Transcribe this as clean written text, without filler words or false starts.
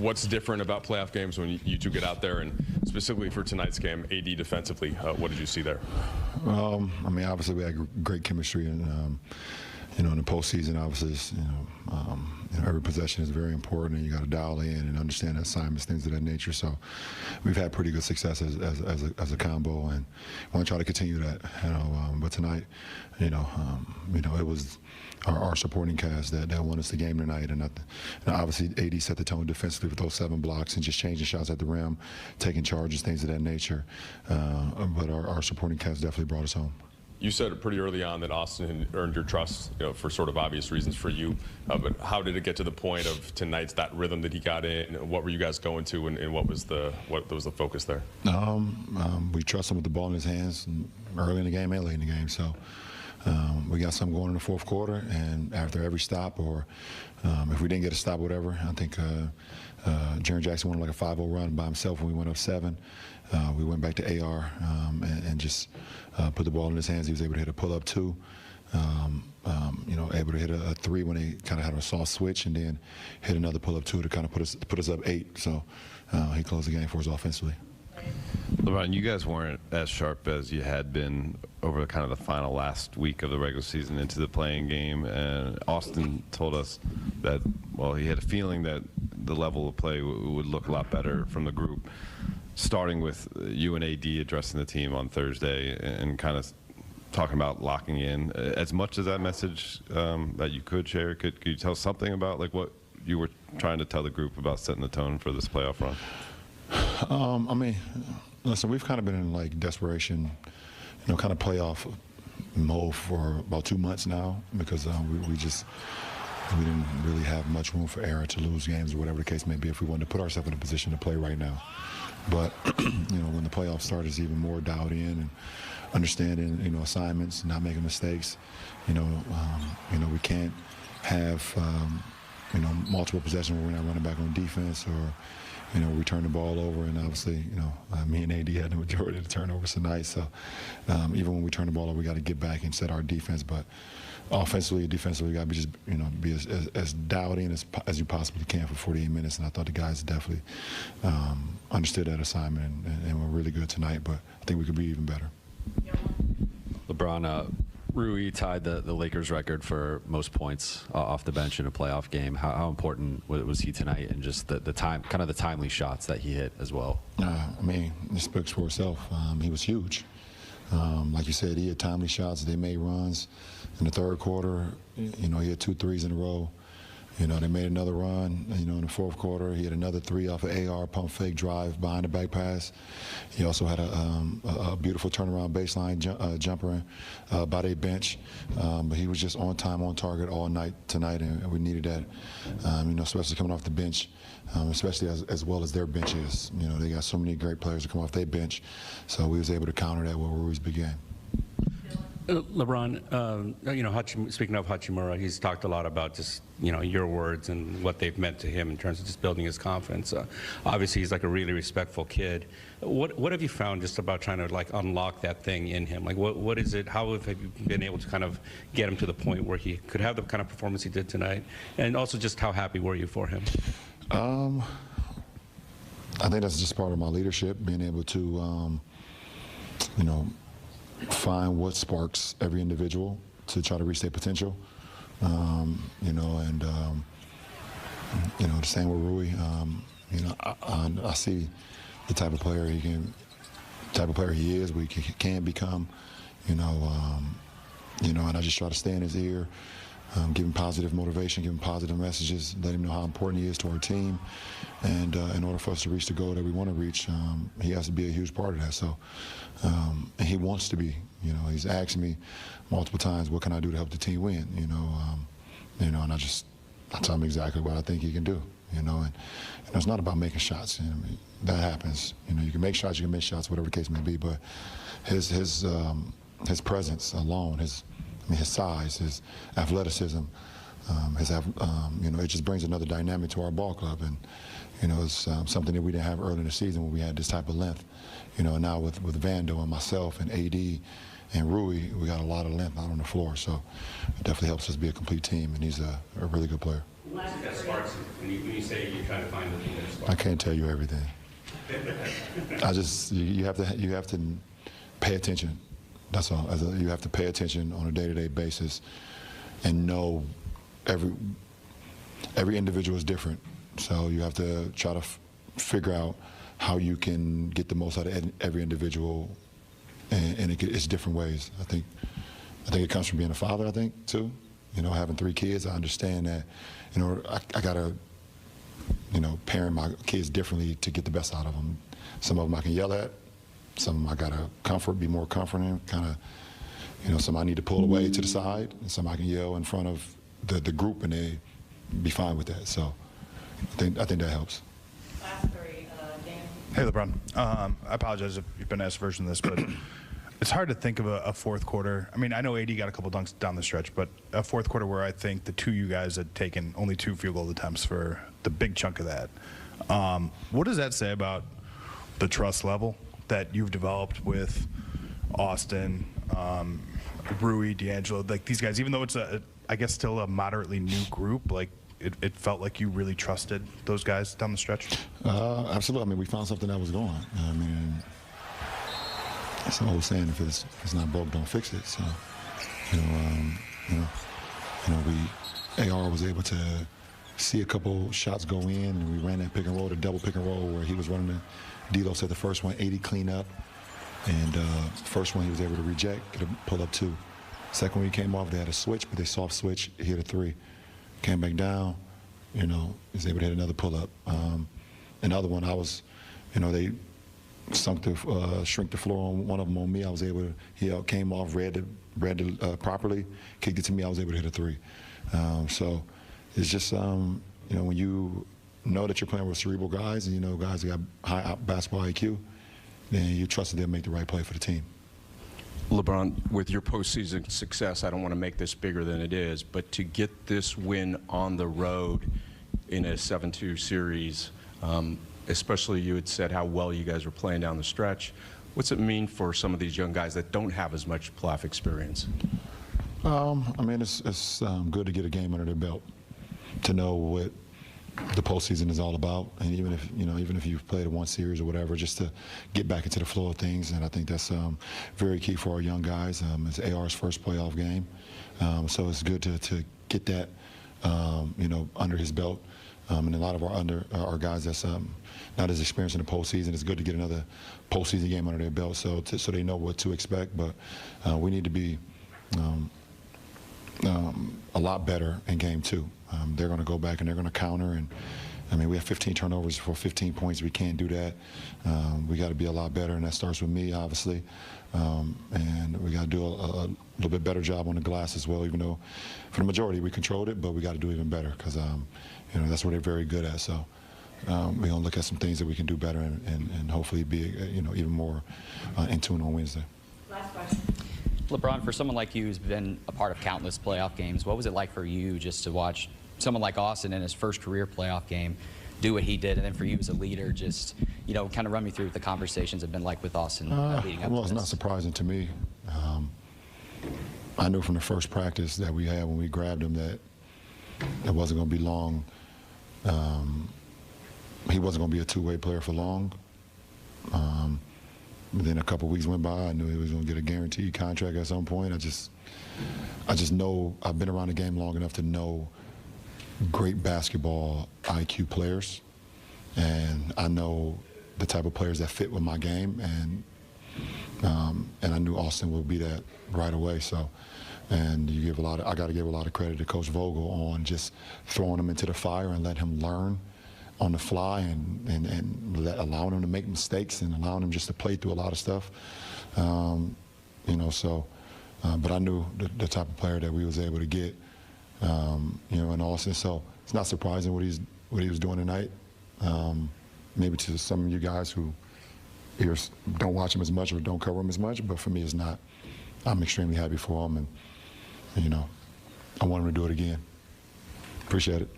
what's different about playoff games when you two get out there, and specifically for tonight's game, AD defensively, what did you see there? I mean, obviously we had great chemistry, and you know, in the postseason, obviously, every possession is very important, and you got to dial in and understand assignments, things of that nature. So, we've had pretty good success as a combo, and we want to try to continue that. But tonight, it was our supporting cast that won us the game tonight, and obviously AD set the tone defensively with those 7 blocks and just changing shots at the rim, taking charges, things of that nature. But our supporting cast definitely brought us home. You said pretty early on that Austin had earned your trust, for sort of obvious reasons for you. But how did it get to the point of tonight's that rhythm that he got in? What were you guys going to, and what was the focus there? We trust him with the ball in his hands early in the game and late in the game. So we got something going in the fourth quarter, and after every stop, or if we didn't get a stop, whatever, I think Jaren Jackson went like a 5-0 run by himself when we went up 7. We went back to AR and just put the ball in his hands. He was able to hit a pull-up 2, able to hit a 3 when they kind of had a soft switch, and then hit another pull-up 2 to kind of put us up 8. So he closed the game for us offensively. LeBron, you guys weren't as sharp as you had been over kind of the final last week of the regular season into the playing game, and Austin told us that, well, he had a feeling that the level of play would look a lot better from the group, starting with you and AD addressing the team on Thursday and kind of talking about locking in. As much as that message that you could share, could you tell something about like what you were trying to tell the group about setting the tone for this playoff run? I mean, listen, we've kind of been in like desperation, kind of playoff mode for about 2 months now, because we didn't really have much room for error to lose games or whatever the case may be if we wanted to put ourselves in a position to play right now. But when the playoffs start, it's even more dialed in and understanding assignments, not making mistakes. We can't have multiple possessions where we're not running back on defense, or we turn the ball over. And obviously, me and AD had the majority of the turnovers tonight. So even when we turn the ball over, we got to get back and set our defense. But offensively, defensively, we got to be as dialed in as you possibly can for 48 minutes. And I thought the guys definitely understood that assignment and were really good tonight. But I think we could be even better. LeBron, Rui tied the Lakers record for most points off the bench in a playoff game. How important was he tonight, and just the timely shots that he hit as well? I mean, it speaks for itself. He was huge. Like you said, he had timely shots. They made runs in the third quarter. He had 2 threes in a row. They made another run, in the fourth quarter. He had another 3 off an AR pump fake drive behind the back pass. He also had a beautiful turnaround baseline jumper by their bench. But he was just on time, on target all night tonight, and we needed that, especially coming off the bench, especially as well as their bench is. They got so many great players to come off their bench, so we was able to counter that where Ruiz began. LeBron, speaking of Hachimura, he's talked a lot about just, your words and what they've meant to him in terms of just building his confidence. Obviously, he's like a really respectful kid. What have you found just about trying to like unlock that thing in him? Like, what is it? How have you been able to kind of get him to the point where he could have the kind of performance he did tonight? And also, just how happy were you for him? I think that's just part of my leadership, being able to, find what sparks every individual to try to reach their potential. The same with Rui. I see the type of player he is, what he can become. And I just try to stay in his ear, give him positive motivation, give him positive messages, let him know how important he is to our team. And in order for us to reach the goal that we want to reach, he has to be a huge part of that. So, and he wants to be. He's asked me multiple times, what can I do to help the team win? And I tell him exactly what I think he can do. And it's not about making shots. That happens. You can make shots, you can miss shots, whatever the case may be. But his presence alone, his size, his athleticism, it just brings another dynamic to our ball club. And it's something that we didn't have early in the season when we had this type of length. Now with Vando and myself and AD and Rui, we got a lot of length out on the floor. So it definitely helps us be a complete team, and he's a really good player. When you say you're trying to find the thing that I can't tell you everything. You have to pay attention. That's all. You have to pay attention on a day-to-day basis and know every individual is different. So you have to try to figure out how you can get the most out of every individual, and it's different ways. I think it comes from being a father, I think, too. Having 3 kids, I understand that, I gotta, parent my kids differently to get the best out of them. Some of them I can yell at, some of them I gotta be more comforting, kind of, some I need to pull away to the side, and some I can yell in front of the group, and they be fine with that. So I think that helps. Last 3, Dan. Hey, LeBron. I apologize if you've been asked a version of this, but it's hard to think of a fourth quarter. I mean, I know AD got a couple dunks down the stretch, but a fourth quarter where I think the 2 you guys had taken only 2 field goal attempts for the big chunk of that. What does that say about the trust level that you've developed with Austin, Rui, D'Angelo, like these guys? Even though it's I guess still a moderately new group, like it felt like you really trusted those guys down the stretch? Absolutely. I mean, we found something that was going. I mean, it's an old saying: if it's not broke, don't fix it. So, AR was able to see a couple shots go in, and we ran that pick and roll, the double pick and roll, where he was running the D'Lo said the first one, 80 clean up, and first one he was able to reject, get a pull up 2. Second one he came off, they had a switch, but they soft switch, he hit a 3. Came back down, he was able to hit another pull up. Another one, they shrink the floor on one of them on me. I was able to, he came off, read it properly, kicked it to me, I was able to hit a 3. So it's just, when you know that you're playing with cerebral guys, and guys that got high basketball IQ, then you trust that they'll make the right play for the team. LeBron, with your postseason success, I don't want to make this bigger than it is, but to get this win on the road in a 7-2 series, especially you had said how well you guys were playing down the stretch, what's it mean for some of these young guys that don't have as much playoff experience? I mean, it's good to get a game under their belt, to know what the postseason is all about, and even if you've played one series or whatever, just to get back into the flow of things. And I think that's very key for our young guys. It's AR's first playoff game, so it's good to get that under his belt. And a lot of our guys that's not as experienced in the postseason, it's good to get another postseason game under their belt, so they know what to expect. But we need to be a lot better in game 2. They're going to go back and they're going to counter, and I mean, we have 15 turnovers for 15 points. We can't do that. We got to be a lot better, and that starts with me, obviously. And we got to do a little bit better job on the glass as well, even though for the majority we controlled it, but we got to do even better, because that's what they're very good at. So we're going to look at some things that we can do better, and hopefully be even more in tune on Wednesday. Last question. LeBron, for someone like you who's been a part of countless playoff games, what was it like for you just to watch someone like Austin in his first career playoff game do what he did, and then for you as a leader, just kind of run me through what the conversations have been like with Austin leading up to well, this? it's not surprising to me. I knew from the first practice that we had when we grabbed him that it wasn't going to be long. He wasn't going to be a two-way player for long. But then a couple weeks went by. I knew he was going to get a guaranteed contract at some point. I just know, I've been around the game long enough to know great basketball IQ players, and I know the type of players that fit with my game, and I knew Austin would be that right away. So, and I got to give a lot of credit to Coach Vogel on just throwing him into the fire and let him learn on the fly, and allowing him to make mistakes and allowing him just to play through a lot of stuff. But I knew the type of player that we was able to get, in Austin. So it's not surprising what he was doing tonight. Maybe to some of you guys who either don't watch him as much or don't cover him as much, but for me, it's not. I'm extremely happy for him, and I want him to do it again. Appreciate it.